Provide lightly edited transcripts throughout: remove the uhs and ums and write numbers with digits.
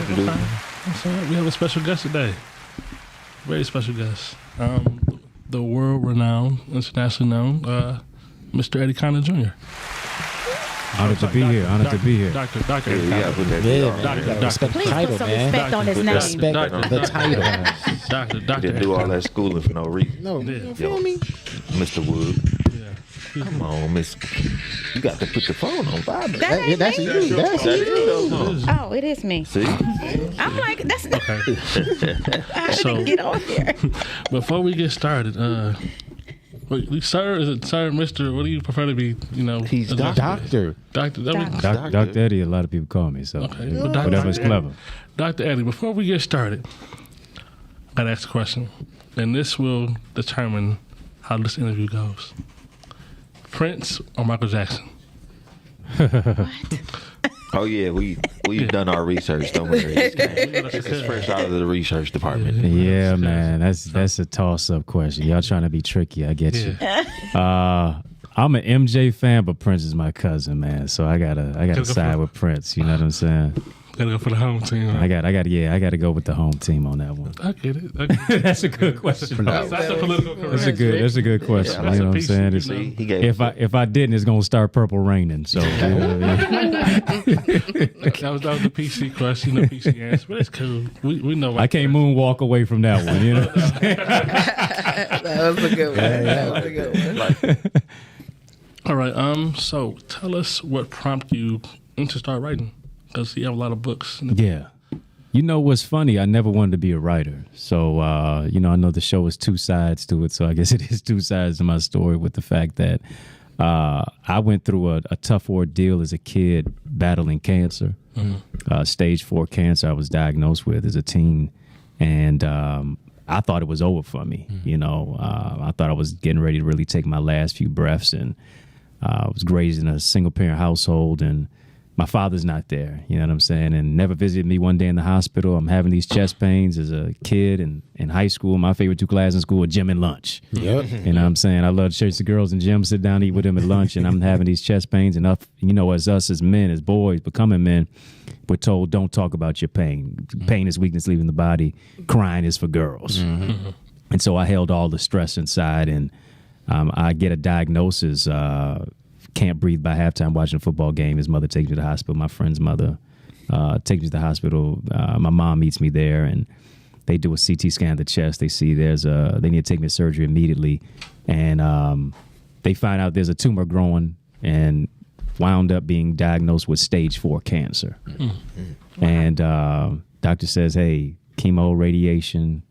Absolutely. So we have a special guest today. Very special guest. The world-renowned, internationally known, Mr. Eddie Conner Jr. Honored to be here. Honored to be here. Doctor Yeah, Eddie you Conner. gotta put that Yeah, DR. man. Doctor. Respect the Please title, put some man. respect on his name. Respect the title. Doctor You didn't do all that schooling for no reason. No, Yeah. you feel me? Mr. Wood. Yeah. Come on, Miss. You got to put the phone on vibrate. That ain't That's me. you. That's That you. is your phone. Oh, it is me. See? I'm like, that's not. Okay. How So- did it get on here? Before we get started, wait, sir, is it sir, Mr.? What do you prefer to be? You know, He's addressed Doctor. with? Doctor. Doctor. Dr. Eddie, a lot of people call me, so Okay. Well, Dr. whatever's clever. Dr. Eddie, before we get started, I gotta ask a question, and this will determine how this interview goes. Prince or Michael Jackson? Oh yeah, we've done our research. Don't worry, it's fresh out of the research department. Yeah, man, that's a toss-up question. Y'all trying to be tricky. I get you. I'm an MJ fan, but Prince is my cousin, man. So I gotta side with Prince. You know what I'm saying? Gotta go for the home team. I gotta go with the home team on that one. I get it. That's a good question. That's a political correct. That's a good question. Yeah, you know what I'm that's a saying? piece, It's- you know. He gave if I didn't, it's gonna start purple raining. So That was the PC question, the PC answer, but it's cool. We know. I can't moonwalk away from that one. You know. That was a good one. That was a good one. All right. So tell us what prompted you to start writing, because you have a lot of books. Yeah. You know what's funny? I never wanted to be a writer. So, I know the show is two sides to it. So I guess it is two sides to my story, with the fact that I went through a tough ordeal as a kid battling cancer, stage 4 cancer I was diagnosed with as a teen. And I thought it was over for me. I thought I was getting ready to really take my last few breaths. And I was raised in a single parent household, and my father's not there, you know what I'm saying, and never visited me one day in the hospital. I'm having these chest pains as a kid, and in high school, my favorite 2 classes in school were gym and lunch. Yep. You know what I'm saying? I love to chase the girls in gym, sit down, eat with them at lunch, and I'm having these chest pains. And as us as men, as boys, becoming men, we're told, don't talk about your pain. Pain is weakness leaving the body. Crying is for girls. And so I held all the stress inside, and I get a diagnosis, can't breathe by halftime watching a football game. His mother takes me to the hospital. My friend's mother takes me to the hospital. My mom meets me there, and they do a CT scan of the chest. They see they need to take me to surgery immediately. And they find out there's a tumor growing, and wound up being diagnosed with stage 4 cancer. And doctor says, hey, chemo, radiation.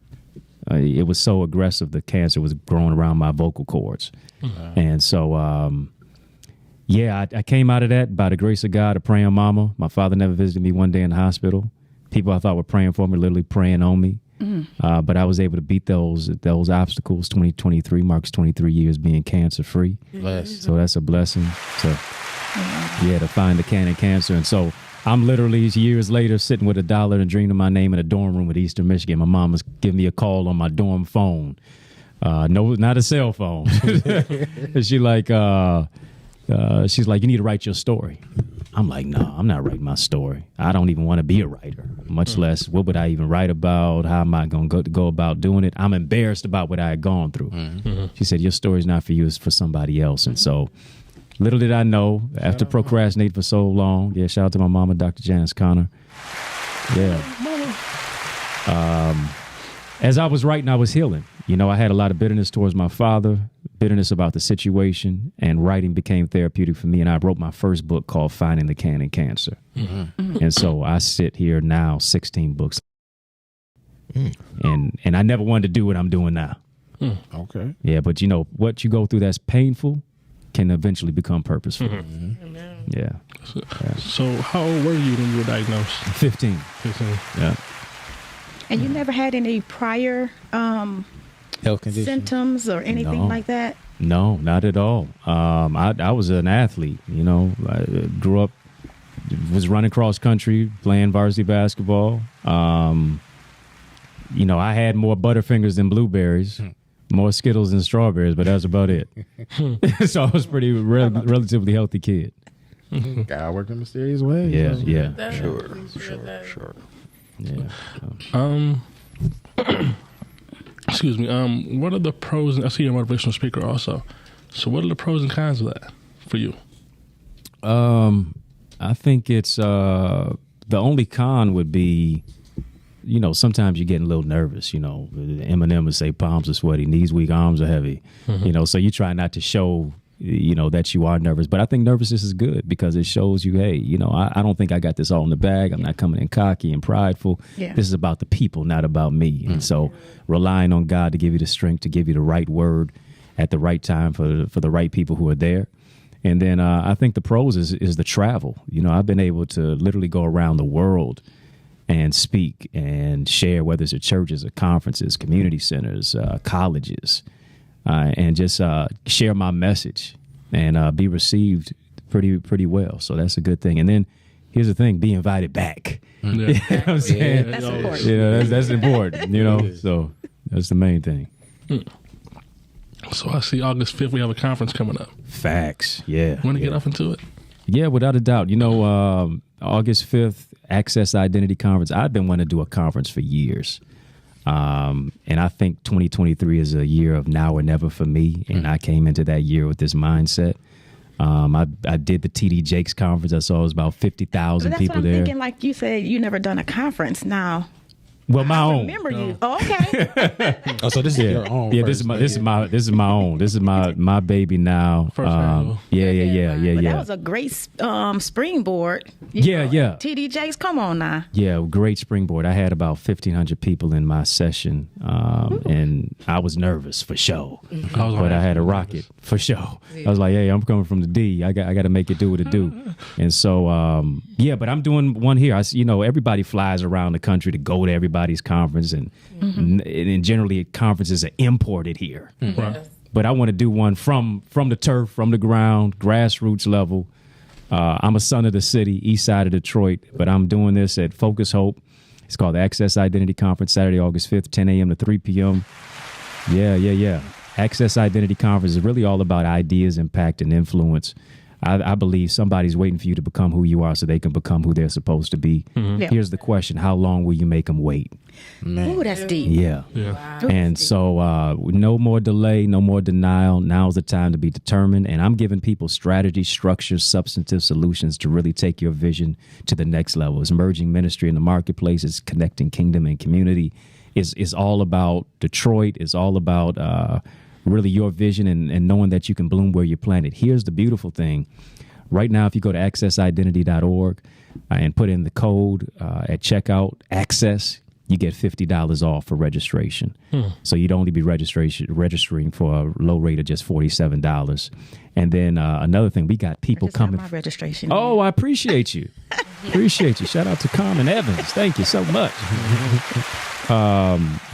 It was so aggressive, the cancer was growing around my vocal cords. And so, I came out of that by the grace of God, a praying mama. My father never visited me one day in the hospital. People I thought were praying for me, literally praying on me. But I was able to beat those obstacles. 2023 marks 23 years being cancer free. Bless. So that's a blessing to find the cancer. And so I'm literally years later sitting with $1 and dreaming of my name in a dorm room at Eastern Michigan. My mom was giving me a call on my dorm phone. No, not a cell phone. She's like, you need to write your story. I'm like, no, I'm not writing my story. I don't even want to be a writer, much less what would I even write about? How am I going to go about doing it? I'm embarrassed about what I had gone through. She said, your story's not for you, it's for somebody else. And so little did I know, after procrastinating for so long, shout out to my mama, Dr. Janice Conner. As I was writing, I was healing. I had a lot of bitterness towards my father, bitterness about the situation, and writing became therapeutic for me. And I wrote my first book called Finding the Can in Cancer. And so I sit here now, 16 books. And I never wanted to do what I'm doing now. Okay. Yeah, but what you go through that's painful can eventually become purposeful. Yeah. So how old were you when you were diagnosed? 15. 15. Yeah. And you never had any prior Health condition. symptoms or anything No. like that? No, not at all. I was an athlete, I grew up, was running cross country, playing varsity basketball. I had more Butterfingers than blueberries, more Skittles than strawberries, but that's about it. So I was pretty relatively healthy kid. God worked in mysterious ways. Yeah. Sure. Yeah. Excuse me. What are the pros? And I see you're a motivational speaker also. So, what are the pros and cons of that for you? I think it's the only con would be, sometimes you're getting a little nervous. Eminem would say palms are sweaty, knees weak, arms are heavy. So you try not to show, that you are nervous. But I think nervousness is good because it shows you, hey, I don't think I got this all in the bag. I'm not coming in cocky and prideful. Yeah. This is about the people, not about me. And so relying on God to give you the strength, to give you the right word at the right time for the right people who are there. And then I think the pros is the travel. I've been able to literally go around the world and speak and share, whether it's at churches or conferences, community centers, colleges, and just share my message and be received pretty well. So that's a good thing. And then here's the thing, be invited back. Yeah. You know what I'm saying? That's important. That's important, So that's the main thing. So I see August 5th we have a conference coming up. Facts. Yeah. Want to get off into it? Yeah, without a doubt. August 5th, Access Identity Conference. I've been wanting to do a conference for years. And I think 2023 is a year of now or never for me. And I came into that year with this mindset. I did the TD Jakes conference. I saw it was about 50,000 That's people what I'm there. thinking. Like you said, you never done a conference. Now, Well, my own. remember you? Oh, okay. Oh, so this is your own. Yeah, first, this is my own. This is my baby now. First annual. Yeah. But that was a great springboard. Yeah. TD Jakes, come on now. Yeah, great springboard. I had about 1,500 people in my session, and I was nervous for sure. But I had a rocket for sure. I was like, hey, I'm coming from the D. I got to make it do what it do. And so, but I'm doing one here. Everybody flies around the country to go to everybody's conference, and generally conferences are imported here. Right. But I want to do one from the turf, from the ground, grassroots level. I'm a son of the city, east side of Detroit, but I'm doing this at Focus Hope. It's called the Access Identity Conference, Saturday, August 5th, 10 a.m. to 3 p.m. Yeah. Access Identity Conference is really all about ideas, impact, and influence. I believe somebody's waiting for you to become who you are so they can become who they're supposed to be. Yeah. Here's the question. How long will you make them wait? Ooh, that's deep. Yeah. Yeah. And so no more delay, no more denial. Now's the time to be determined. And I'm giving people strategy, structures, substantive solutions to really take your vision to the next level. It's merging ministry in the marketplace. It's connecting kingdom and community. It's all about Detroit. It's all about really your vision and knowing that you can bloom where you're planted. Here's the beautiful thing. Right now, if you go to accessidentity.org and put in the code at checkout, access, you get $50 off for registration. So you'd only be registering for a low rate of just $47. And then another thing, we got people Just got coming. my registration. Oh, I appreciate you. Appreciate you. Shout out to Carmen Evans. Thank you so much.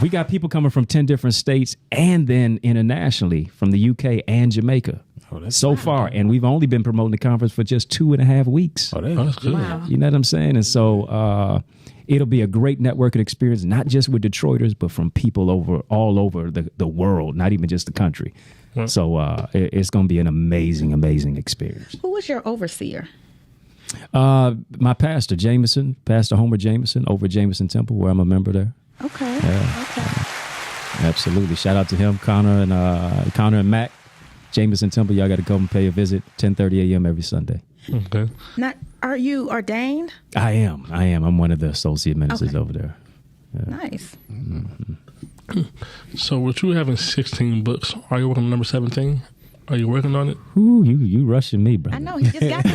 We got people coming from 10 different states and then internationally from the UK and Jamaica so far. And we've only been promoting the conference for just 2.5 weeks. Oh, that's good. Wow. You know what I'm saying? And so it'll be a great networking experience, not just with Detroiters, but from people all over the world, not even just the country. Right. So it's going to be an amazing, amazing experience. Who was your overseer? My pastor, Pastor Homer Jameson, over at Jameson Temple, where I'm a member there. Okay. Absolutely. Shout out to him, Connor and Mac. Jameson Temple, y'all got to come and pay a visit, 10:30 a.m. every Sunday. Okay. Not, are you ordained? I am. I'm one of the associate ministers Okay. over there. Nice. So with you having 16 books, are you working on number 17? Are you working on it? Ooh, you rushing me, bro. I know he just got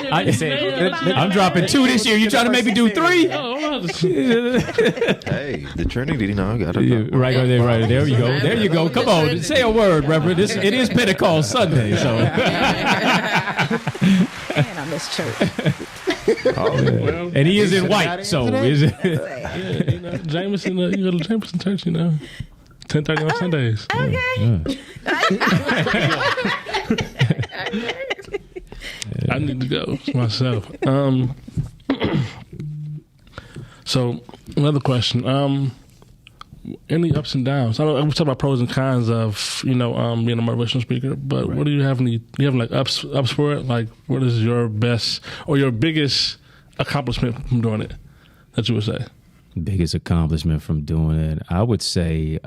I'm dropping 2 this year. You trying to make me do 3? Hey, the Trinity, got it. Right there. There you go. Come on, say a word, Reverend. It is Pentecost Sunday, so. Man, I miss church. Well, And he is in white, so is it? yeah, Jameson, you go to Jameson Church, 10:30 on Sundays. Okay. I need to go myself. So another question. Any ups and downs? I know we talk about pros and cons of being a motivational speaker, but what do you have? Do you have like ups for it? Like, what is your best or your biggest accomplishment from doing it? that you would say? Biggest accomplishment from doing it, I would say,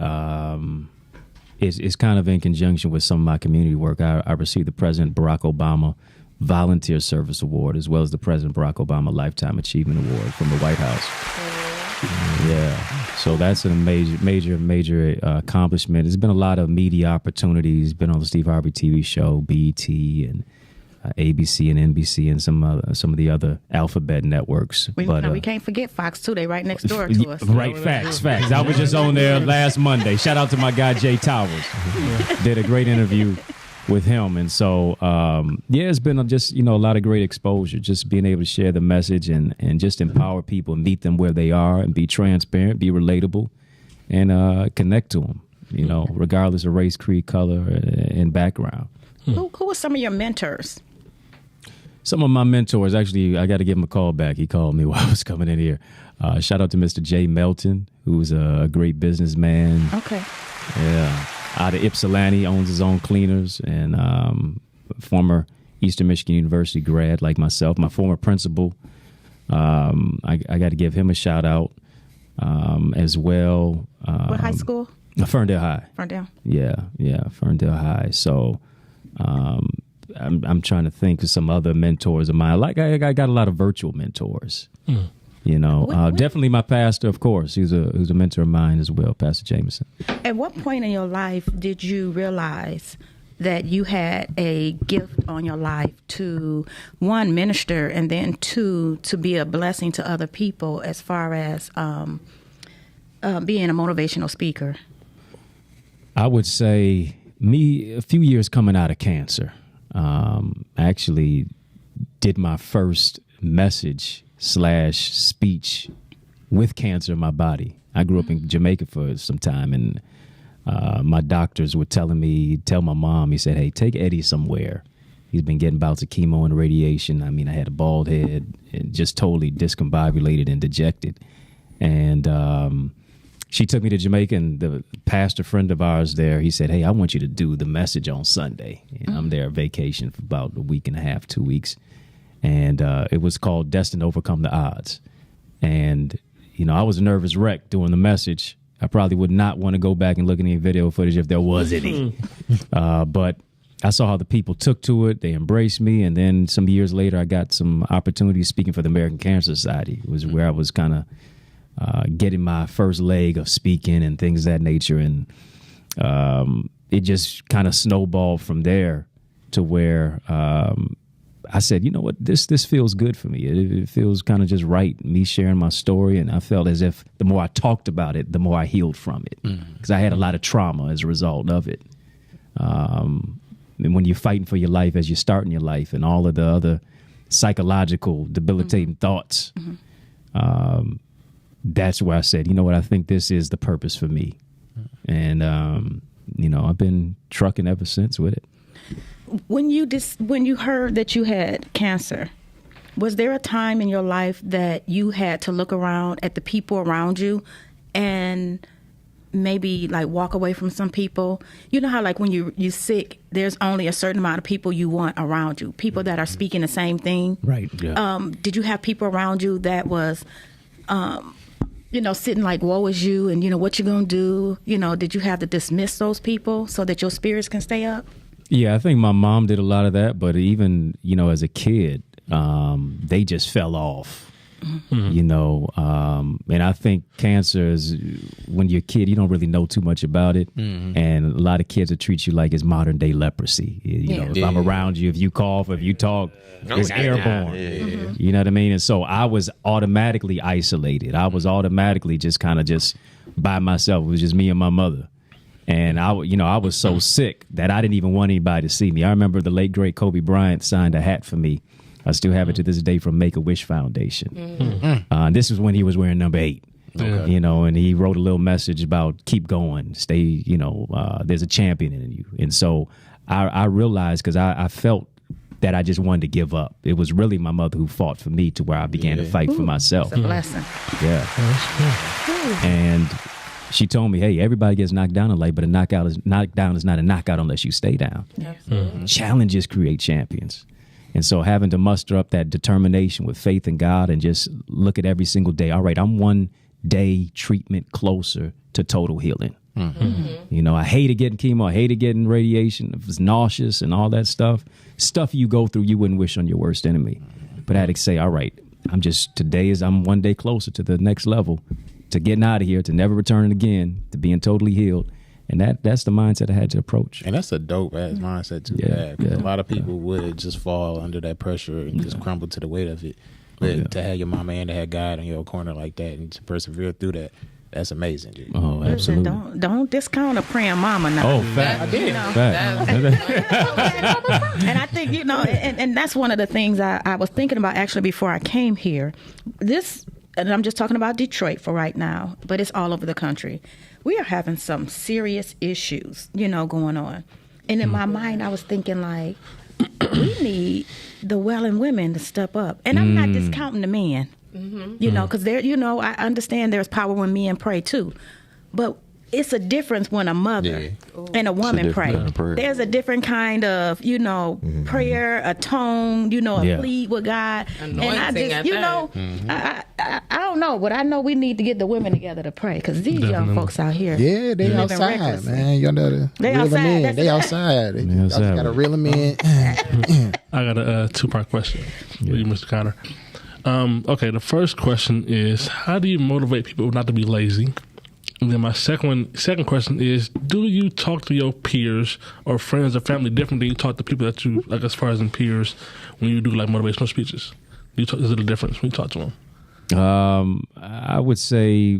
it's kind of in conjunction with some of my community work. I received the President Barack Obama Volunteer Service Award, as well as the President Barack Obama Lifetime Achievement Award from the White House. Yeah, so that's a major accomplishment. There's been a lot of media opportunities. Been on the Steve Harvey TV show, BET, and ABC and NBC, and some of the other alphabet networks. We can't forget Fox too. They right next door to us. Right, facts. I was just on there last Monday. Shout out to my guy Jay Towers. Did a great interview with him, and so it's been just a lot of great exposure. Just being able to share the message and just empower people, meet them where they are, and be transparent, be relatable, and connect to them. Regardless of race, creed, color, and background. Who were some of your mentors? Some of my mentors, actually, I got to give him a call back. He called me while I was coming in here. Shout out to Mr. Jay Melton, who's a great businessman. Okay. Yeah. Out of Ypsilanti, owns his own cleaners, and former Eastern Michigan University grad like myself. My former principal, I got to give him a shout out as well. What high school? Ferndale High. Ferndale. Yeah, Ferndale High. So I'm trying to think of some other mentors of mine. Like I got a lot of virtual mentors. Definitely my pastor, of course. Who's a mentor of mine as well, Pastor Jameson. At what point in your life did you realize that you had a gift on your life to, one, minister, and then two, to be a blessing to other people as far as being a motivational speaker? I would say me, a few years coming out of cancer, actually did my first message / speech with cancer in my body. I grew up in Jamaica for some time, and my doctors were tell my mom, he said, hey, take Eddie somewhere. He's been getting bouts of chemo and radiation. I mean, I had a bald head and just totally discombobulated and dejected. And she took me to Jamaica, and the pastor friend of ours there, he said, hey, I want you to do the message on Sunday. And I'm there on vacation for about a week and a half, 2 weeks. And it was called Destined to Overcome the Odds. And, I was a nervous wreck doing the message. I probably would not want to go back and look at any video footage if there was any. But I saw how the people took to it. They embraced me. And then some years later, I got some opportunities speaking for the American Cancer Society. It was where I was kind of getting my first leg of speaking and things of that nature. And it just kind of snowballed from there to where I said, you know what, this feels good for me. It feels kind of just right, me sharing my story. And I felt as if the more I talked about it, the more I healed from it. Because I had a lot of trauma as a result of it. And when you're fighting for your life as you're starting your life and all of the other psychological debilitating thoughts, that's where I said, you know what, I think this is the purpose for me. And, I've been trucking ever since with it. When you heard that you had cancer, was there a time in your life that you had to look around at the people around you and maybe like walk away from some people? You know how like when you're sick, there's only a certain amount of people you want around you, people that are speaking the same thing. Right. Yeah. Did you have people around you that was, sitting like, woe is you, and what you gonna do? Did you have to dismiss those people so that your spirits can stay up? Yeah, I think my mom did a lot of that, but even, as a kid, they just fell off, and I think cancer is, when you're a kid, you don't really know too much about it. And a lot of kids will treat you like it's modern day leprosy. If I'm around you, if you cough, if you talk, it's airborne. You know what I mean? And so I was automatically isolated. I was automatically just kind of just by myself. It was just me and my mother. And I was so sick that I didn't even want anybody to see me. I remember the late, great Kobe Bryant signed a hat for me. I still have it to this day from Make-A-Wish Foundation. This was when he was wearing number 8. Okay. And he wrote a little message about keep going, stay, there's a champion in you. And so I realized, because I felt that I just wanted to give up. It was really my mother who fought for me to where I began to fight for myself. It's a blessing. Yeah. And she told me, hey, everybody gets knocked down in life, but a knockdown is not a knockout unless you stay down. Absolutely. Challenges create champions. And so having to muster up that determination with faith in God and just look at every single day. All right, I'm one day treatment closer to total healing. You know, I hated getting chemo. I hated getting radiation. It was nauseous and all that stuff. Stuff you go through you wouldn't wish on your worst enemy. But I had to say, all right, I'm one day closer to the next level, to getting out of here, to never returning again, to being totally healed. And that's the mindset I had to approach. And that's a dope ass mindset to have. A lot of people would just fall under that pressure and just crumble to the weight of it. But to have your mama and to have God in your corner like that and to persevere through that, that's amazing, dude. Oh, Listen, absolutely. don't discount a praying mama now. Oh, fact. I did. Fact. And I think, you know, and that's one of the things I was thinking about actually before I came here. And I'm just talking about Detroit for right now, but it's all over the country. We are having some serious issues, you know, going on. And in my mind, I was thinking like, we need the Welling women to step up. And I'm not discounting the men, you know, because there, you know, I understand there's power when men pray too. But it's a difference when a mother and a woman pray. There's a different kind of, you know, prayer, a tone, you know, a plead with God. Anointing, and I just, you know, I don't know, but I know we need to get the women together to pray because these young folks out here. Yeah, they living outside, recklessly. man. You know, They reel them outside, in. that's They it. outside. They outside. got to reel them in. I got a two-part question for you, Mr. Connor. Okay, the first question is, how do you motivate people not to be lazy? And then my second question is, do you talk to your peers or friends or family different than you talk to people that you, like as far as in peers, when you do like motivational speeches? Is it a difference when you talk to them? I would say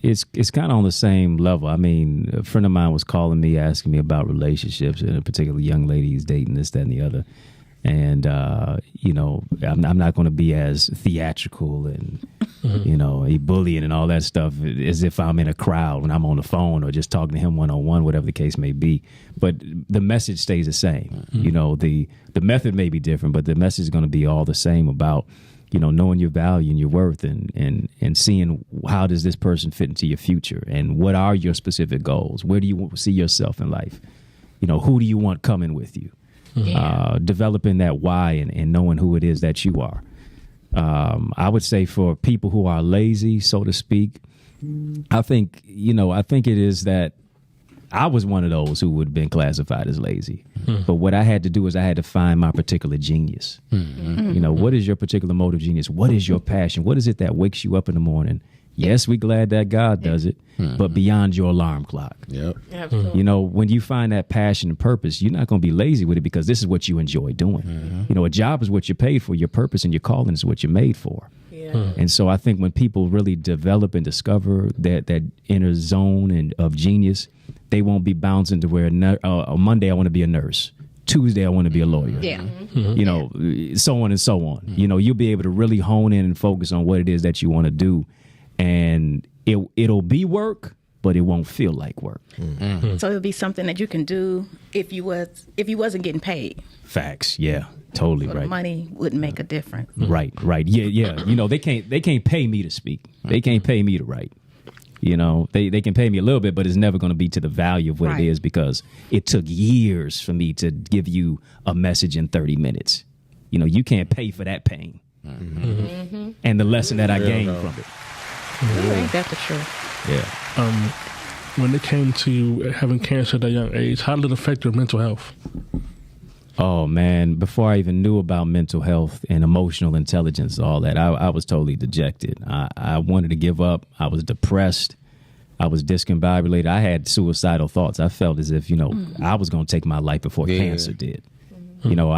it's kind of on the same level. I mean, a friend of mine was calling me, asking me about relationships, and a particular young lady he's dating, this, that, and the other. And, you know, I'm not going to be as theatrical and, you know, bullying and all that stuff as if I'm in a crowd when I'm on the phone or just talking to him one-on-one, whatever the case may be. But the message stays the same. You know, the method may be different, but the message is going to be all the same about, you know, knowing your value and your worth and seeing how does this person fit into your future and what are your specific goals? Where do you see yourself in life? You know, who do you want coming with you? Developing that why and knowing who it is that you are. I would say for people who are lazy, so to speak, I think it is that I was one of those who would have been classified as lazy. But what I had to do is I had to find my particular genius. You know, what is your particular motive genius? What is your passion? What is it that wakes you up in the morning? Yes, we're glad that God does it, but beyond your alarm clock. Yep. Absolutely. You know, when you find that passion and purpose, you're not going to be lazy with it because this is what you enjoy doing. You know, a job is what you're paid for. Your purpose and your calling is what you're made for. And so I think when people really develop and discover that inner zone of genius, they won't be bouncing to where Monday I want to be a nurse. Tuesday I want to be a lawyer. You know, so on and so on. You know, you'll be able to really hone in and focus on what it is that you want to do. And it'll be work, but it won't feel like work. So it'll be something that you can do if you wasn't getting paid. Facts, yeah, totally So right. the money wouldn't make a difference. Right, yeah. You know, they can't pay me to speak. They can't pay me to write. You know, they can pay me a little bit, but it's never going to be to the value of what Right. it is because it took years for me to give you a message in 30 minutes. You know, you can't pay for that pain and the lesson that I gained from it. Ain't that the truth? Yeah. When it came to you having cancer at a young age, how did it affect your mental health? Oh man, before I even knew about mental health and emotional intelligence, all that, I was totally dejected. I wanted to give up. I was depressed. I was discombobulated. I had suicidal thoughts. I felt as if, you know, I was going to take my life before cancer did. You know,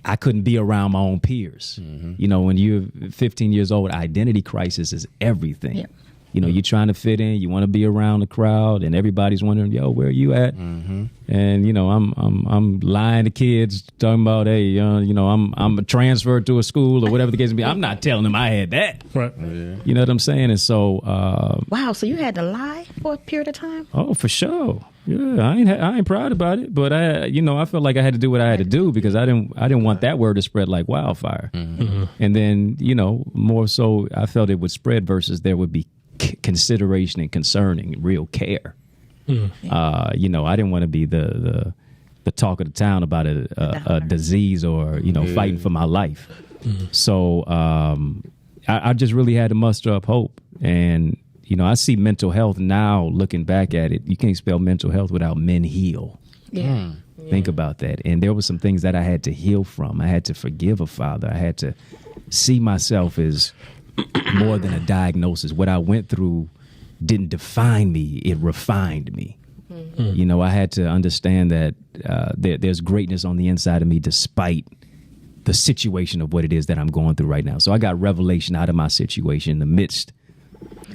I couldn't be around my own peers. You know, when you're 15 years old, identity crisis is everything. Yeah. You know, you're trying to fit in. You want to be around the crowd, and everybody's wondering, "Yo, where are you at?" And you know, I'm lying to kids, talking about, "Hey, you know, I'm transferred to a school or whatever the case may be." I'm not telling them I had that. Right. You know what I'm saying? And so, Wow, so you had to lie for a period of time? oh, for sure. Yeah, I ain't proud about it, but I felt like I had to do what I had to do because I didn't want that word to spread like wildfire. And then, you know, more so, I felt it would spread versus there would be consideration and concern and real care. You know, I didn't want to be the the talk of the town about a disease or, fighting for my life. So I just really had to muster up hope. And, I see mental health now looking back at it. You can't spell mental health without men heal. Yeah. Think about that. And there were some things that I had to heal from. I had to forgive a father. I had to see myself as more than a diagnosis. What I went through didn't define me. It refined me. I had to understand that there's greatness on the inside of me despite the situation of what it is that I'm going through right now. So I got revelation out of my situation in the midst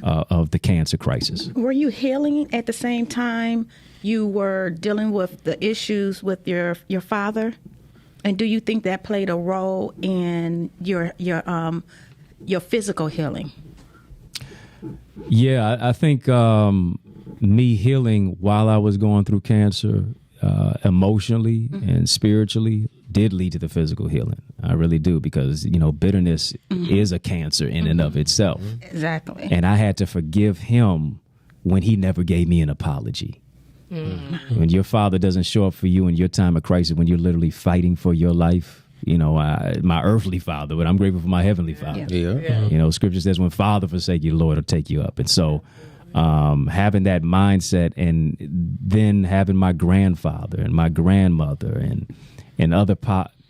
of the cancer crisis. Were you healing at the same time you were dealing with the issues with your father? And do you think that played a role in your physical healing? Yeah, I think me healing while I was going through cancer emotionally and spiritually did lead to the physical healing. I really do, because, bitterness is a cancer in and of itself. Exactly. And I had to forgive him when he never gave me an apology. When your father doesn't show up for you in your time of crisis, when you're literally fighting for your life, my earthly father, but I'm grateful for my heavenly father. Yeah. Scripture says, when father forsake you, the Lord will take you up. And so having that mindset, and then having my grandfather and my grandmother and other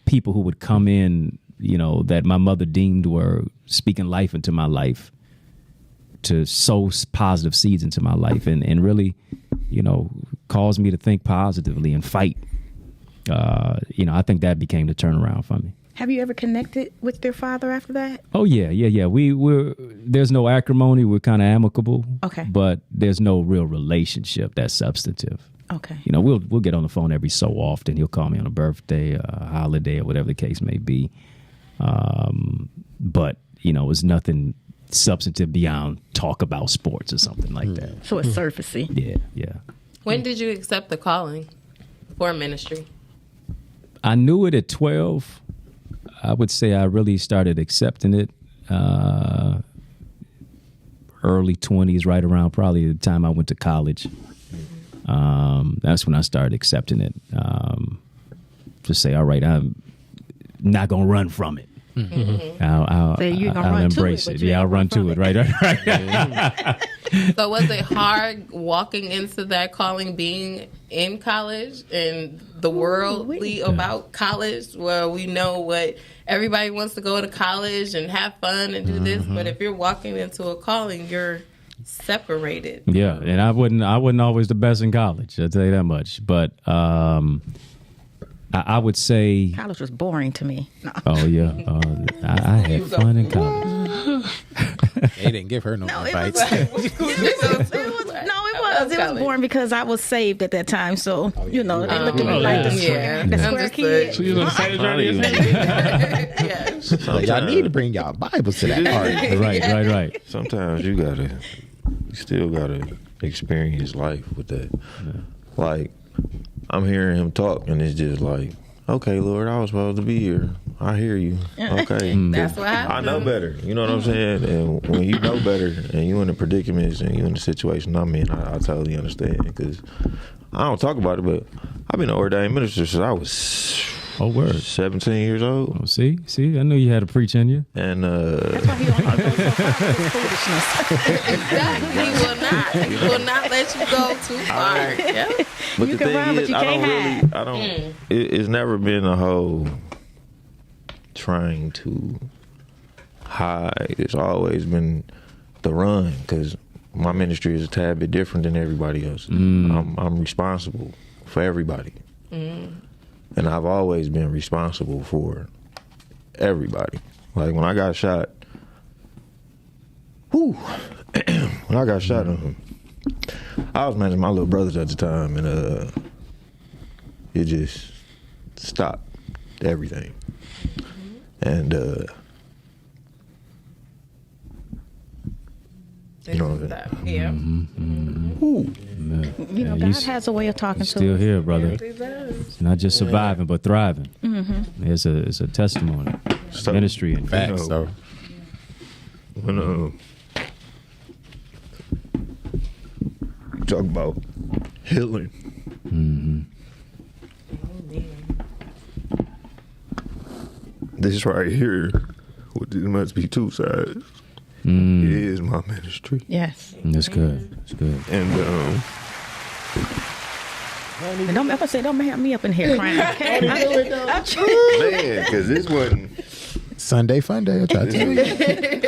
people who would come in, that my mother deemed were speaking life into my life, to sow positive seeds into my life and really, caused me to think positively and fight. I think that became the turnaround for me. Have you ever connected with your father after that? Oh, yeah. There's no acrimony. We're kind of amicable. Okay. But there's no real relationship that's substantive. Okay. We'll get on the phone every so often. He'll call me on a birthday, a holiday, or whatever the case may be. But, it's nothing substantive beyond talk about sports or something like that. So it's surfacey. Yeah. When did you accept the calling for ministry? I knew it at 12. I would say I really started accepting it early 20s, right around probably the time I went to college. That's when I started accepting it. To say, all right, I'm not going to run from it. I'll embrace it. Yeah, I'll run to it. Right. So was it hard walking into that calling, being in college and the worldly about college, where we know what everybody wants to go to college and have fun and do this, but if you're walking into a calling, you're separated. Yeah, and I wasn't always the best in college, I'll tell you that much. But I would say college was boring to me. No. Oh yeah, I had fun in college. They didn't give her no invites. It was boring because I was saved at that time. So they looked at me like the square kid. So you was on the same journey as me? Y'all need to bring y'all Bibles to that part. Right. Sometimes you still gotta experience life with that. Yeah. Like, I'm hearing him talk, and it's just like, okay, Lord, I was supposed to be here. I hear you. Okay. That's what happened. I know better. You know what I'm saying? And when you know better and you in the predicaments and you in the situation I'm in, I totally understand. Because I don't talk about it, but I've been an ordained minister since I was 17 years old. Oh, see, I knew you had a preach in you. And That's why he don't go so Exactly. He will not let you go too far. Yeah. But you the can thing run, but is, you can't hide. It's never been a whole trying to hide. It's always been the run, because my ministry is a tad bit different than everybody else. I'm responsible for everybody. And I've always been responsible for everybody. Like when I got shot, when I got shot, I was managing my little brothers at the time, and it just stopped everything. And you know what I'm saying? Yeah. God has a way of talking to us. Still here, brother. He does. It's not just surviving, but thriving. It's a testimony. So, Ministry and Facts, though. When talk about healing, this right here, there must be two sides. It is my ministry. Yes. That's good. That's good. And And don't ever say, don't have me up in here crying. Okay? man, because this wasn't. Sunday fun day. I try to tell you.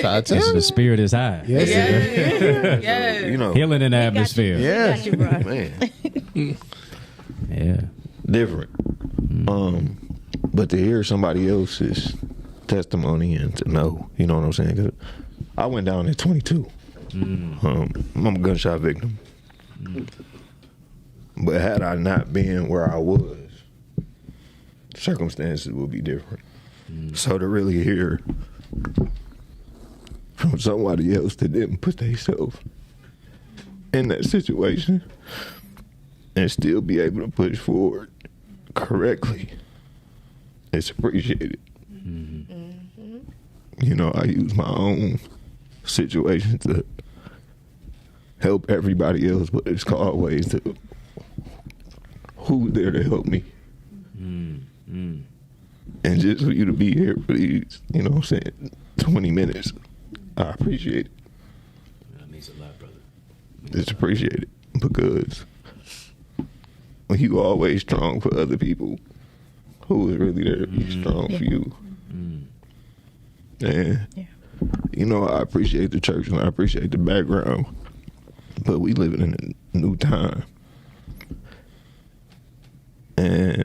Try to tell you. The spirit is high. Yes, sir. Yes. You know, Healing in the atmosphere. Yeah. Got you, bro. man, Yeah. different. But to hear somebody else's testimony and to know, you know what I'm saying? 'Cause I went down at 22. I'm a gunshot victim. But had I not been where I was, circumstances would be different. So to really hear from somebody else that didn't put themselves in that situation and still be able to push forward correctly, it's appreciated. You know, I use my own situation to help everybody else, but it's always to who's there to help me. And just for you to be here for these, you know what I'm saying, 20 minutes, I appreciate it. That means a lot, brother. It's appreciated because when you always strong for other people, who is really there to be strong for you? And, you know, I appreciate the church and I appreciate the background, but we living in a new time. And,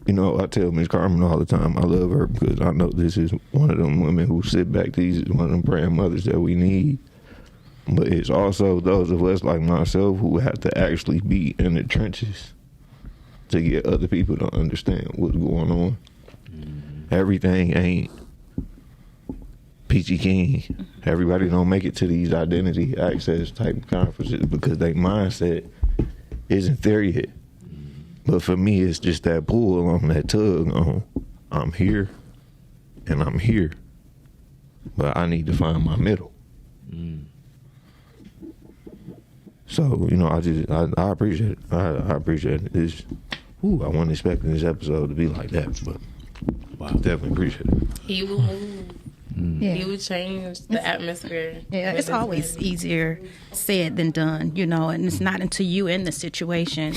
you know, I tell Miss Carmen all the time, I love her because I know this is one of them women who sit back. These is one of them praying mothers that we need. But it's also those of us like myself who have to actually be in the trenches to get other people to understand what's going on. Everything ain't peachy keen. Everybody don't make it to these identity access type conferences because their mindset isn't there yet. But for me, it's just that pull on that tug on I'm here and I'm here, but I need to find my middle. So, you know, I appreciate it. I appreciate it. It's, I wasn't expecting this episode to be like that, but I definitely appreciate it. He will move. Yeah. He would change the atmosphere. Yeah, it's always easier said than done, you know, and it's not until you in the situation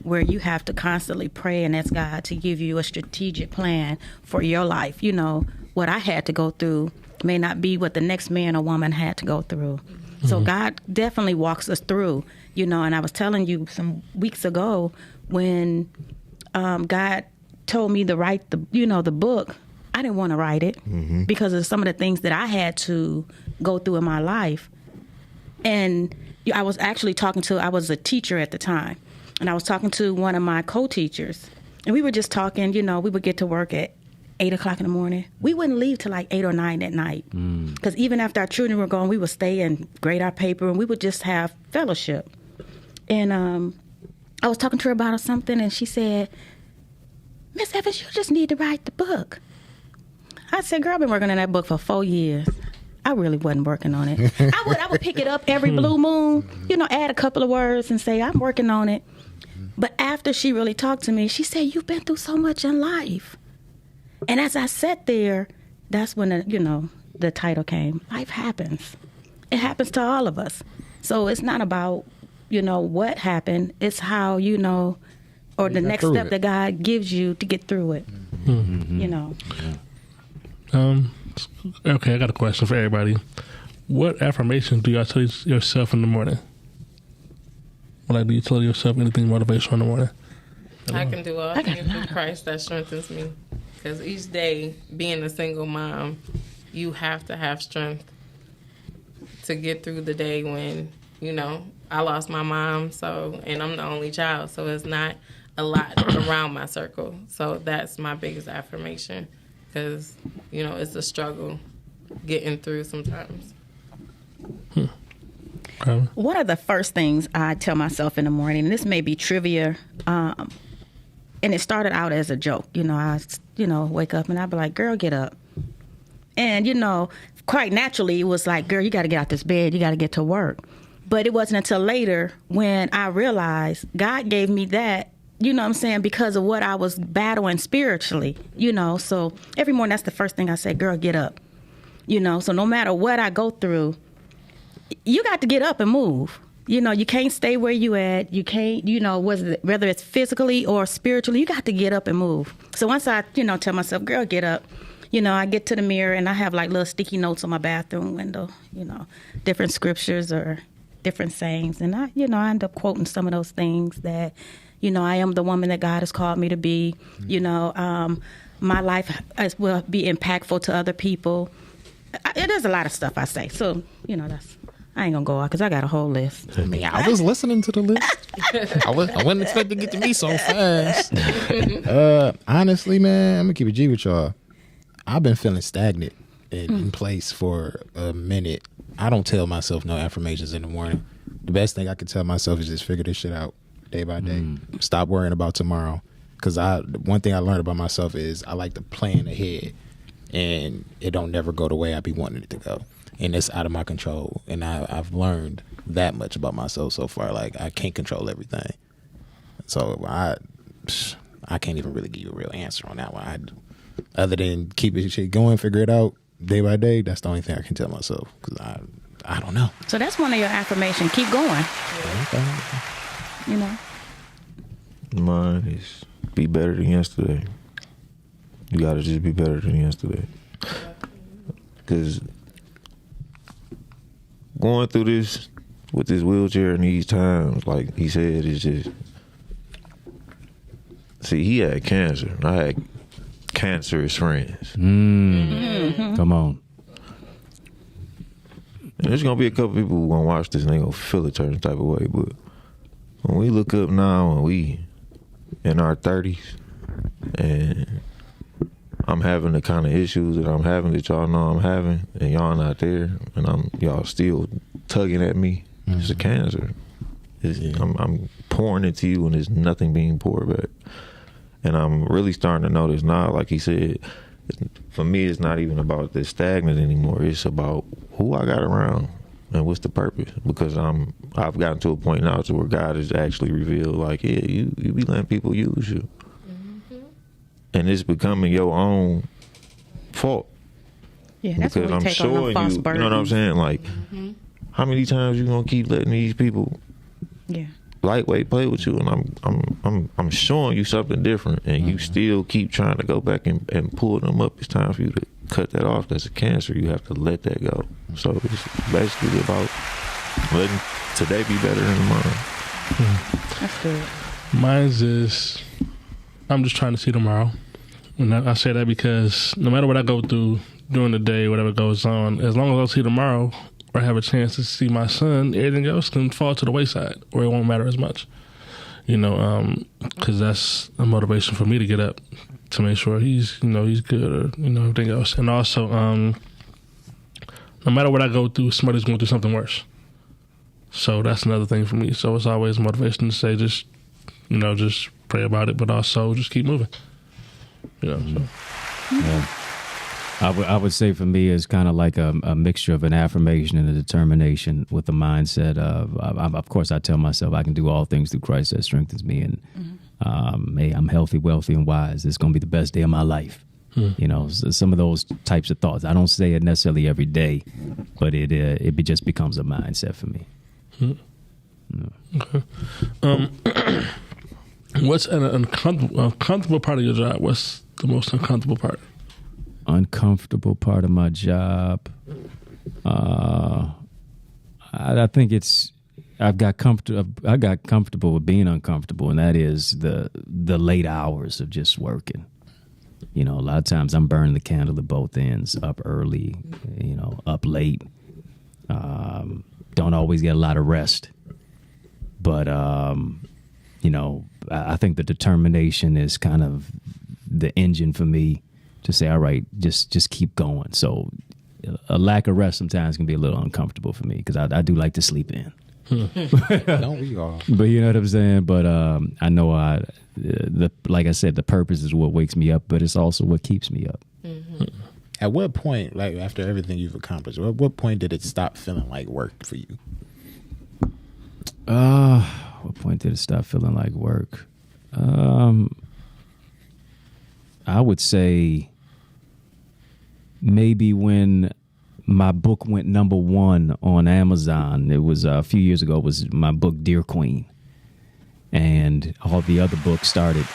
where you have to constantly pray and ask God to give you a strategic plan for your life. You know, what I had to go through may not be what the next man or woman had to go through. So God definitely walks us through, you know, and I was telling you some weeks ago when God told me to write the book, I didn't want to write it because of some of the things that I had to go through in my life. And I was actually I was a teacher at the time, and I was talking to one of my co-teachers, and we were just talking, you know, we would get to work at 8 o'clock in the morning. We wouldn't leave till like 8 or 9 at night. Because even after our children were gone, we would stay and grade our paper, and we would just have fellowship. And I was talking to her about something, and she said, Miss Evans, you just need to write the book. I said, girl, I've been working on that book for 4 years. I really wasn't working on it. I would pick it up every blue moon, you know, add a couple of words and say, I'm working on it. But after she really talked to me, she said, you've been through so much in life. And as I sat there, that's when, the title came. Life happens. It happens to all of us. So it's not about, what happened. It's how, or the next step that God gives you to get through it. Okay, I got a question for everybody. What affirmations do y'all tell yourself in the morning? Do you tell yourself anything motivational in the morning? I can do all things through Christ that strengthens me. Because each day, being a single mom, you have to have strength to get through the day when, I lost my mom, and I'm the only child, so it's not a lot around my circle. So that's my biggest affirmation because, it's a struggle getting through sometimes. One of the first things I tell myself in the morning, and this may be trivia, and it started out as a joke. I wake up and I'd be like, girl, get up. And, quite naturally, it was like, girl, you got to get out this bed. You got to get to work. But it wasn't until later when I realized God gave me that you know what I'm saying, because of what I was battling spiritually, you know. So every morning, that's the first thing I say, girl, get up. You know, so no matter what I go through, you got to get up and move. You know, you can't stay where you at. You can't, you know, whether it's physically or spiritually, you got to get up and move. So once I, you know, tell myself, girl, get up, you know, I get to the mirror and I have like little sticky notes on my bathroom window, you know, different scriptures or different sayings. And I, you know, I end up quoting some of those things that, you know, I am the woman that God has called me to be. You know, my life will be impactful to other people. There's a lot of stuff I say. So, you know, I ain't gonna go out because I got a whole list. I mean, I was listening to the list. I wasn't expecting to get to me so fast. Honestly, man, I'm gonna keep it G with y'all. I've been feeling stagnant in place for a minute. I don't tell myself no affirmations in the morning. The best thing I can tell myself is just figure this shit out day by day. Stop worrying about tomorrow. Because one thing I learned about myself is I like to plan ahead, and it don't never go the way I be wanting it to go. And it's out of my control. And I've learned that much about myself so far. Like, I can't control everything. So I can't even really give you a real answer on that one. Other than keep it shit going, figure it out day by day, that's the only thing I can tell myself. Because I don't know. So that's one of your affirmations. Keep going. You know? Mine is be better than yesterday. You got to just be better than yesterday. Because going through this with this wheelchair in these times, like he said, it's just... See, he had cancer. I had cancerous friends. Come on. And there's going to be a couple people who going to watch this and they going to feel a certain type of way. But when we look up now and we in our 30s and I'm having the kind of issues that I'm having that y'all know I'm having and y'all not there and y'all still tugging at me, it's a cancer. I'm pouring into you and there's nothing being poured back. And I'm really starting to notice now, like he said, for me, it's not even about the stagnant anymore. It's about who I got around and what's the purpose. Because I've gotten to a point now to where God has actually revealed, like, yeah, you be letting people use you. And it's becoming your own fault. Yeah, that's because when we take on the false burdens. You know what I'm saying? Like, how many times you gonna keep letting these people lightweight play with you, and I'm showing you something different, and you still keep trying to go back and pull them up. It's time for you to cut that off. That's a cancer. You have to let that go. So it's basically about letting today be better than tomorrow. That's good. Mine's is I'm just trying to see tomorrow. And I say that because no matter what I go through during the day, whatever goes on, as long as I see tomorrow or have a chance to see my son, everything else can fall to the wayside, or it won't matter as much. You know, because that's a motivation for me to get up to make sure he's good, or everything else. And also, no matter what I go through, somebody's going through something worse. So that's another thing for me. So it's always motivation to say, just pray about it, but also just keep moving. So. Yeah. I would say for me it's kind of like a mixture of an affirmation and a determination with the mindset of course I tell myself I can do all things through Christ that strengthens me, and hey, I'm healthy, wealthy, and wise. It's going to be the best day of my life. Some of those types of thoughts. I don't say it necessarily every day, but it just becomes a mindset for me. Okay. What's an uncomfortable part of your job? What's the most uncomfortable part? Uncomfortable part of my job. I think it's I got comfortable with being uncomfortable, and that is the late hours of just working. A lot of times I'm burning the candle at both ends, up early, up late. Don't always get a lot of rest, but I think the determination is kind of the engine for me to say, all right, just keep going. So a lack of rest sometimes can be a little uncomfortable for me because I do like to sleep in. Don't we all? But you know what I'm saying? But I know like I said, the purpose is what wakes me up, but it's also what keeps me up. Mm-hmm. At what point, like after everything you've accomplished, at what point did it stop feeling like work for you? What point did it stop feeling like work? I would say maybe when my book went number 1 on Amazon. It was a few years ago. It was my book Dear Queen, and all the other books started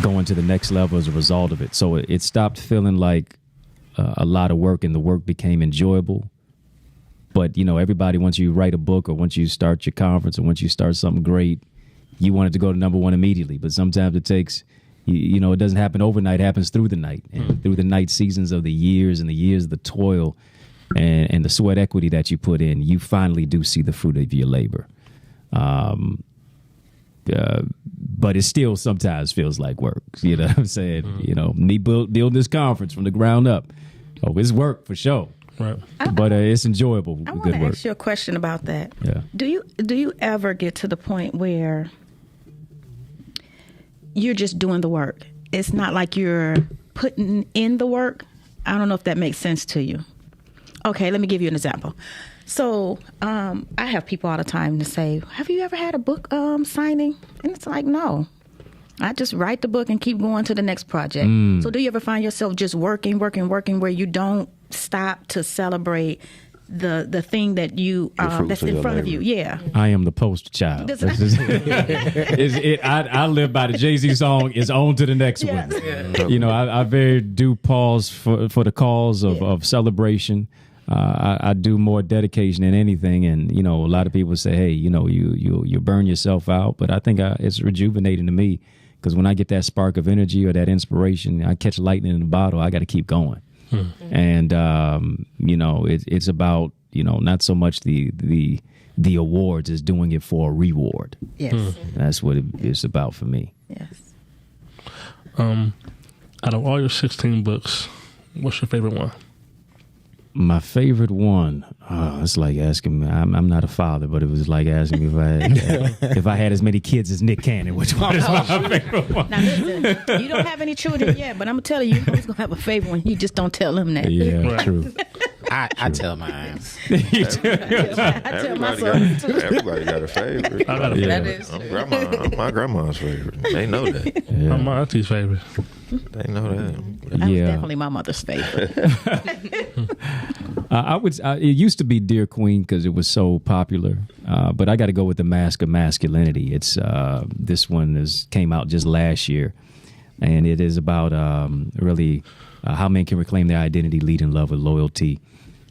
going to the next level as a result of it. So it stopped feeling like a lot of work, and the work became enjoyable. But, you know, everybody, once you write a book or once you start your conference or once you start something great, you want it to go to number 1 immediately. But sometimes it takes, you know, it doesn't happen overnight. It happens through the night and through the night seasons of the years and the years of the toil and the sweat equity that you put in. You finally do see the fruit of your labor. But it still sometimes feels like work. You know what I'm saying? You know, me build this conference from the ground up. Oh, it's work for sure. Right. But it's enjoyable. I want good to work. ask you a question about that. Yeah. Do you ever get to the point where you're just doing the work? It's not like you're putting in the work. I don't know if that makes sense to you. Okay, let me give you an example. So I have people all the time to say, have you ever had a book signing? And it's like, no. I just write the book and keep going to the next project. So do you ever find yourself just working where you don't stop to celebrate the thing that you that's in front of you? Yeah. I am the poster child. I live by the Jay-Z song, "It's on to the next one." Yeah. You know, I very do pause for the cause of celebration. I do more dedication than anything, and you know, a lot of people say, "Hey, you know, you burn yourself out," but I think it's rejuvenating to me because when I get that spark of energy or that inspiration, I catch lightning in a bottle. I got to keep going, and you know, it's about, you know, not so much the awards as doing it for a reward. Yes, that's what it's about for me. Yes. Out of all your 16 books, what's your favorite one? My favorite one, it's like asking me. I'm not a father, but it was like asking me if I had as many kids as Nick Cannon. Which one is my favorite one? Now listen, you don't have any children yet, but I'm gonna tell you, who's gonna have a favorite one. You just don't tell them that. Yeah, Right. true. I tell mine. I tell my son. Everybody got a favorite. I got a That favorite. is I'm my grandma's favorite. They know that. I'm my auntie's favorite. They know that. That was definitely my mother's favorite. It used to be Dear Queen because it was so popular, but I got to go with The Mask of Masculinity. It's this one came out just last year, and it is about really how men can reclaim their identity, lead in love with loyalty.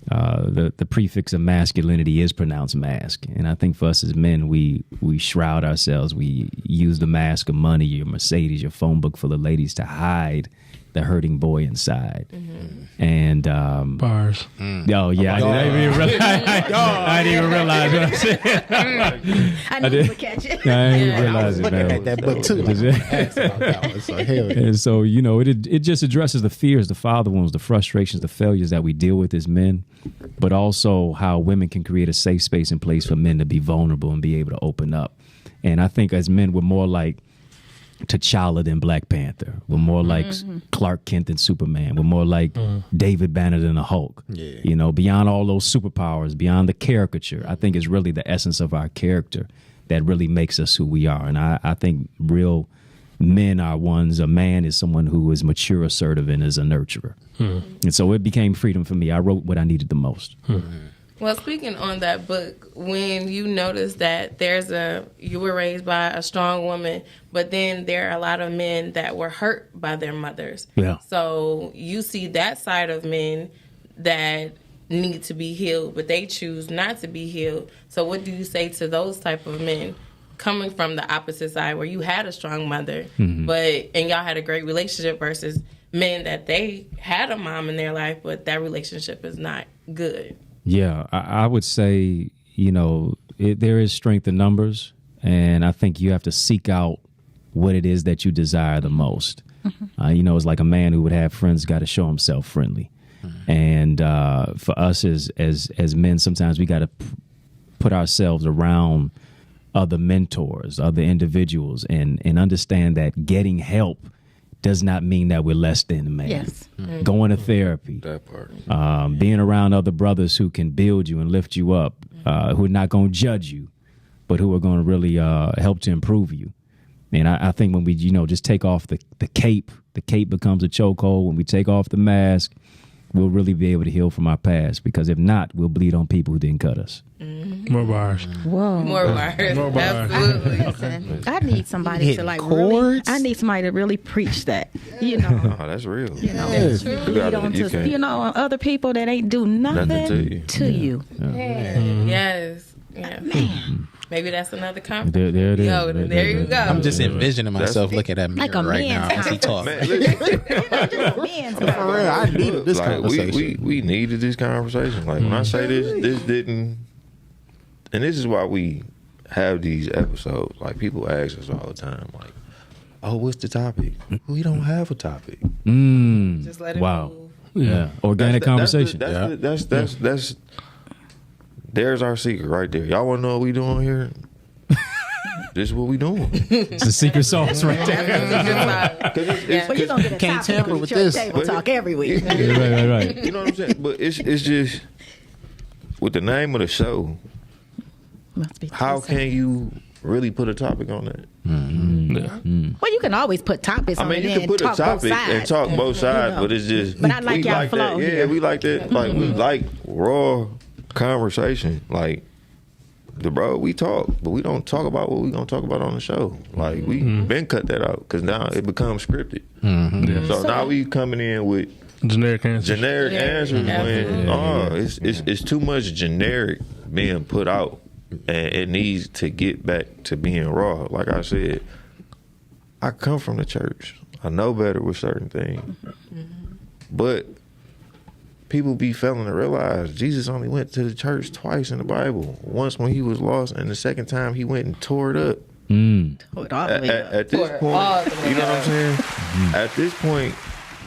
The prefix of masculinity is pronounced mask, and I think for us as men, we shroud ourselves. We use the mask of money, your Mercedes, your phone book full of ladies to hide the hurting boy inside. And Bars. oh yeah, I didn't even realize what I said. I knew you would catch it. I didn't even realize it, Looking man. at that book too. Asked about that one. So hell yeah. And so, you know, it just addresses the fears, the father wounds, the frustrations, the failures that we deal with as men, but also how women can create a safe space and place for men to be vulnerable and be able to open up. And I think as men, we're more like T'Challa than Black Panther. We're more like Clark Kent than Superman. We're more like David Banner than the Hulk. Yeah. You know, beyond all those superpowers, beyond the caricature, I think it's really the essence of our character that really makes us who we are. And I think real men are ones. A man is someone who is mature, assertive, and is a nurturer. And so it became freedom for me. I wrote what I needed the most. Well, speaking on that book, when you notice that you were raised by a strong woman, but then there are a lot of men that were hurt by their mothers. Yeah. So you see that side of men that need to be healed, but they choose not to be healed. So what do you say to those type of men coming from the opposite side where you had a strong mother, and y'all had a great relationship versus men that they had a mom in their life, but that relationship is not good? Yeah, I would say, you know, there is strength in numbers, and I think you have to seek out what it is that you desire the most. You know, it's like a man who would have friends got to show himself friendly. And for us as men, sometimes we got to put ourselves around other mentors, other individuals, and understand that getting help does not mean that we're less than a man. Yes. Going to therapy, That part. being around other brothers who can build you and lift you up, who are not going to judge you, but who are going to really help to improve you. And I think when we, just take off the cape becomes a chokehold. When we take off the mask, we'll really be able to heal from our past. Because if not, we'll bleed on people who didn't cut us. More bars. Whoa. More bars. More bars. Absolutely. Listen, I need somebody to like chords? I need somebody to really preach that. Oh, that's real. Lead on to other people that ain't do nothing to you. Yes. Yeah. Man. Maybe that's another conference. There it is. Yo, there you go. I'm just envisioning myself looking at that mirror Like a right now man's as he talks. Man, listen, Man's For real, I needed this like conversation. we needed this conversation. Like when I say this didn't, and this is why we have these episodes. Like people ask us all the time, like, "Oh, what's the topic?" We don't have a topic. Just let it Wow. move. Yeah. Organic conversation. That's there's our secret right there. Y'all want to know what we doing here? This is what we doing. It's a secret sauce right there. Well, you don't get a Can't topic tamper when with you this. Table talk every week. Right. You know what I'm saying? But it's just with the name of the show. Must be How decent. can you really put a topic on that? Well, you can always put topics I on mean, it you and can put a talk both topic and sides. talk both sides, know. but it's just. But I like we y'all like flow that. Yeah, here. we like that. Like we like raw conversation. Like we talk, but we don't talk about what we gonna talk about on the show. Like we been cut that out because now it becomes scripted. So now we coming in with Generic answer. generic answers when it's too much generic being put out, and it needs to get back to being raw. Like I said, I come from the church. I know better with certain things, but people be failing to realize Jesus only went to the church twice in the Bible. Once when he was lost, and the second time he went and tore it up. At this point, you know what I'm saying? At this point,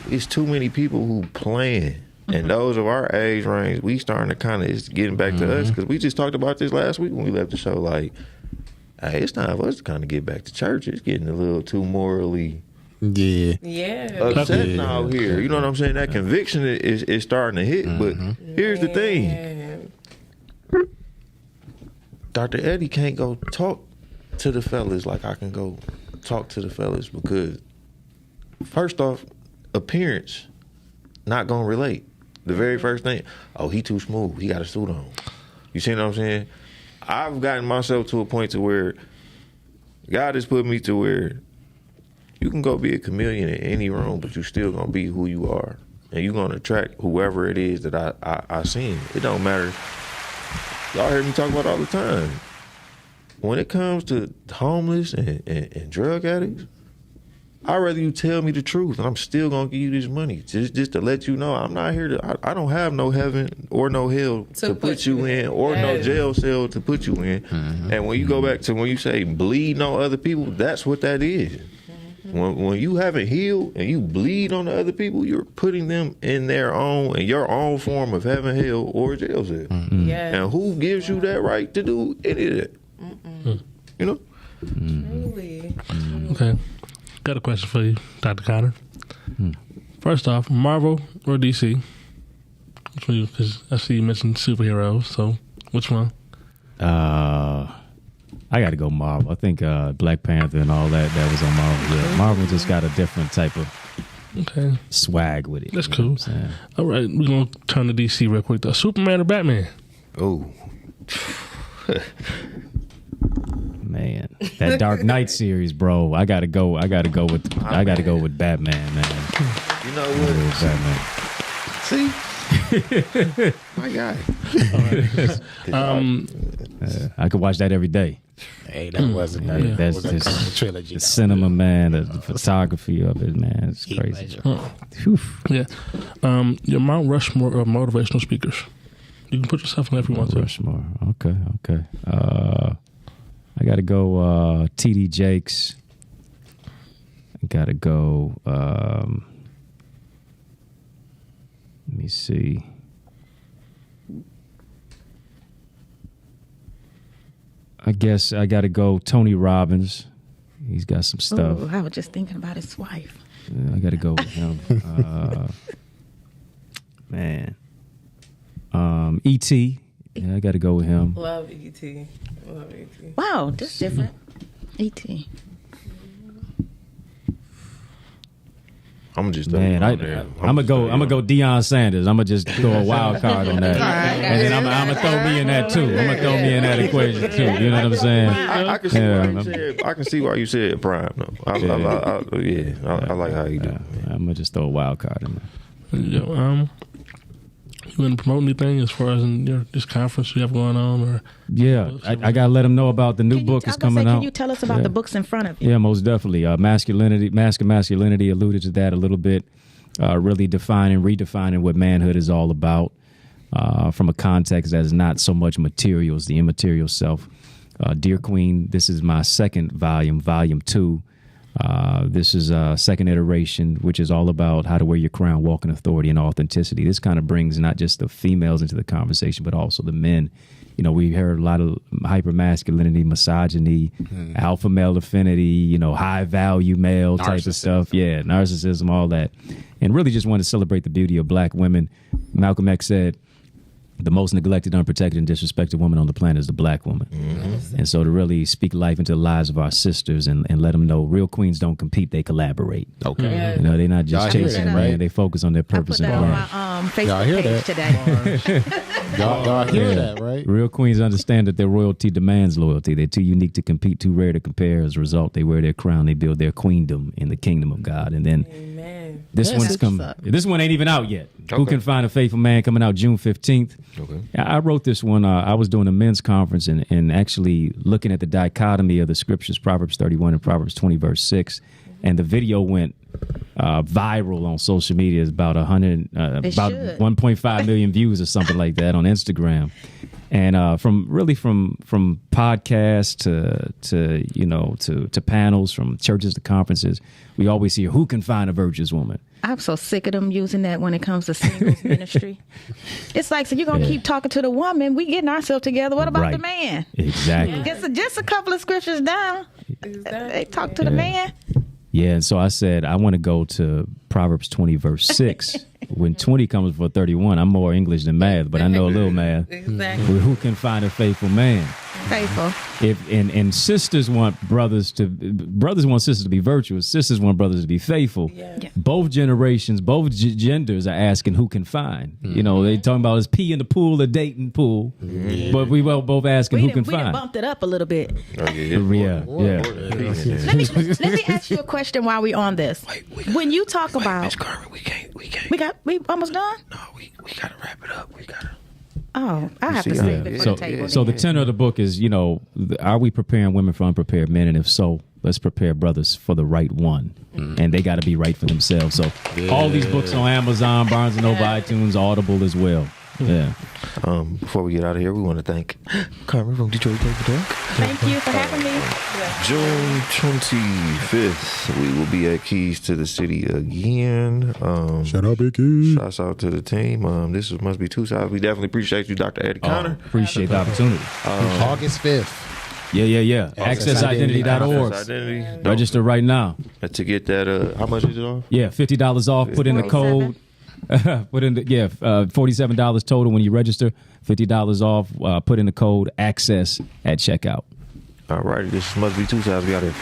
it's too many people who playing. And those of our age range, we starting to kind of, it's getting back to us. Because we just talked about this last week when we left the show. Like, hey, it's time for us to kind of get back to church. It's getting a little too morally upsetting out here. You know what I'm saying? That conviction is starting to hit. But here's the thing. Dr. Eddie can't go talk to the fellas like I can go talk to the fellas because, first off, appearance not gonna relate. The very first thing, oh, he too smooth. He got a suit on. You see what I'm saying? I've gotten myself to a point to where God has put me to where you can go be a chameleon in any room, but you still gonna be who you are, and you gonna attract whoever it is that I seen. It don't matter. Y'all heard me talk about it all the time. When it comes to homeless and drug addicts, I'd rather you tell me the truth, and I'm still gonna give you this money just to let you know I'm not here to. I don't have no heaven or no hell to put you in, or no jail cell to put you in. And when you go back to when you say bleed on other people, that's what that is. When you haven't healed and you bleed on the other people, you're putting them in your own form of heaven, hell, or jail cell. And who gives you that right to do any of that? You know? Really? Okay. Got a question for you, Dr. Connor. First off, Marvel or DC? Which one? Because I see you mentioned superheroes, so which one? I got to go Marvel. I think Black Panther and all that was on Marvel. Yeah, Marvel just got a different type of swag with it. That's cool. All right, we're going to turn to DC real quick, though. Superman or Batman? Oh. Man, that Dark Knight series, bro. I gotta go with Batman, man. You know what? Batman. See? My guy. I could watch that every day. Hey, that wasn't That's was a just trilogy. the cinema, man. The photography of it, man. It's crazy. Yeah. Your Mount Rushmore of motivational speakers. You can put yourself in if you want to. Rushmore. Okay. I got to go T.D. Jakes. I got to go, let me see. I guess I got to go Tony Robbins. He's got some stuff. Ooh, I was just thinking about his wife. I got to go with him. Man. E.T. Yeah, I got to go with him. Love E.T. Love E.T. Wow, that's different. E.T. I'm just Man, I'm gonna go Deion Sanders. I'm gonna just throw a wild card on that, and then I'm gonna throw me in that too. I'm gonna throw me in that equation too. You know what I'm saying? I can see why you said. I can see why you said Prime. Though. I like how you do. I'm gonna just throw a wild card in there. You want to promote anything as far as in this conference you have going on, or? Yeah, I gotta let them know about the new book is coming out. Can you tell us about the books in front of you? Yeah, most definitely. Masculinity, Mask of Masculinity alluded to that a little bit. Really redefining what manhood is all about from a context that is not so much materials, the immaterial self. Dear Queen, this is my second volume, volume 2. This is a second iteration, which is all about how to wear your crown, walk in authority and authenticity. This kind of brings not just the females into the conversation, but also the men. You know, we heard a lot of hypermasculinity, misogyny, alpha male affinity, high value male type of stuff. Yeah, narcissism, all that. And really just want to celebrate the beauty of black women. Malcolm X said, the most neglected, unprotected, and disrespected woman on the planet is the black woman. Mm-hmm. And so to really speak life into the lives of our sisters and let them know real queens don't compete, they collaborate. Okay. Yeah. They're not just chasing a man, they focus on their purpose and plan. I put that on my Facebook page today. Y'all hear that, right? Real queens understand that their royalty demands loyalty. They're too unique to compete, too rare to compare. As a result, they wear their crown, they build their queendom in the kingdom of God. And then this one ain't even out yet. Okay. Who Can Find a Faithful Man, coming out June 15th. Okay. I wrote this one. I was doing a men's conference and actually looking at the dichotomy of the scriptures, Proverbs 31 and Proverbs 20, verse 6. And the video went viral on social media. It's about 1.5 million views or something like that on Instagram. And from podcasts to panels, from churches to conferences, we always hear, who can find a virtuous woman? I'm so sick of them using that when it comes to singles ministry. It's like, so you're going to keep talking to the woman. We getting ourselves together. What about the man? Exactly. Just a couple of scriptures down. They talk to the man. Yeah, and so I said, I want to go to Proverbs 20, verse 6. When 20 comes before 31, I'm more English than math, but I know a little math. Exactly. Who can find a faithful man? Faithful. And sisters want brothers want sisters to be virtuous. Sisters want brothers to be faithful. Yeah. Both generations, both genders are asking who can find. Mm-hmm. They talking about is pee in the pool, a dating pool. Mm-hmm. But we both asking who can find. We bumped it up a little bit. Yeah. Let me ask you a question while we're on this. When you talk about Miss Carmen, we can't. We almost done? No, we gotta wrap it up. We gotta. Oh, I have to save it for the table. So the tenor of the book is, are we preparing women for unprepared men? And if so, let's prepare brothers for the right one. And they got to be right for themselves. So all these books on Amazon, Barnes & Noble, iTunes, Audible as well. Yeah. Before we get out of here, we want to thank Carmen from Detroit Paper Talk. Thank you for having me. June 25th, we will be at Keys to the City again. Shout out, Big Keys. Shouts out to the team. This must be two sides. We definitely appreciate you, Dr. Eddie Connor. Appreciate the opportunity. August 5th. Yeah. AccessIdentity.org. Register right now. To get that, how much is it off? Yeah, $50 off. Put in the code. $47 total when you register. $50 off. Put in the code ACCESS at checkout. All right, this must be two sides. We out here.